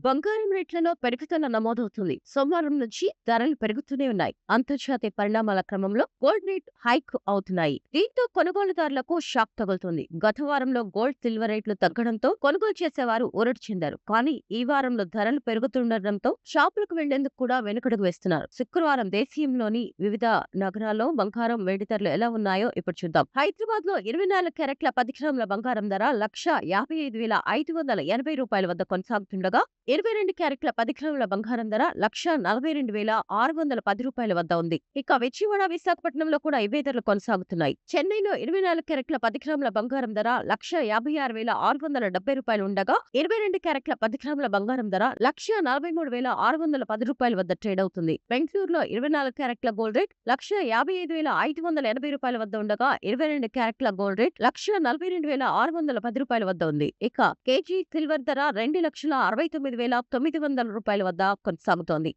బంగారం రేట్లలో పెరుగుదల నమోదవుతుంది. సోమవారం నుంచి ధరలు పెరుగుతూనే ఉన్నాయి. అంతర్జాతీయ పరిణామాల క్రమంలో గోల్డ్ రేట్ హైక్ అవుతున్నాయి. దీంతో కొనుగోలుదారులకు షాక్ తగులుతుంది. గత వారంలో గోల్డ్, సిల్వర్ రేట్లు తగ్గడంతో కొనుగోలు చేసేవారు ఊరట చెందారు. కానీ ఈ వారంలో ధరలు పెరుగుతుండటంతో షాపులకు వెళ్లేందుకు కూడా వెనుకడుగు వేస్తున్నారు. శుక్రవారం దేశీయంలోని వివిధ నగరాల్లో బంగారం, వెండి ధరలు ఎలా ఉన్నాయో ఇప్పుడు చూద్దాం. హైదరాబాద్ లో 24 క్యారెట్ల 10 గ్రాముల బంగారం ధర రూ. 1,55,580 వద్ద కొనసాగుతుండగా 22 క్యారెట్ల 10 గ్రాముల బంగారం ధర రూ. 1,42,610 వద్ద ఉంది. ఇక విజయవాడ, విశాఖపట్నంలో కూడా ఇవే ధరలు కొనసాగుతున్నాయి. చెన్నైలో 24 క్యారెట్ల 10 గ్రాముల బంగారం ధర రూ. 1,56,670 ఉండగా 22 క్యారెట్ల 10 గ్రాముల బంగారం ధర రూ. 1,43,610 వద్ద ట్రేడ్ అవుతుంది. బెంగళూరులో 24 క్యారెట్ల గోల్డ్ రేట్ రూ. 55,580 వద్ద ఉండగా 22 క్యారెట్ల గోల్డ్ రేట్ రూ. 1,42,610 వద్ద ఉంది. ఇక కేజీ సిల్వర్ ధర రూ. 2,69,900 వద్ద కొనసాగుతోంది.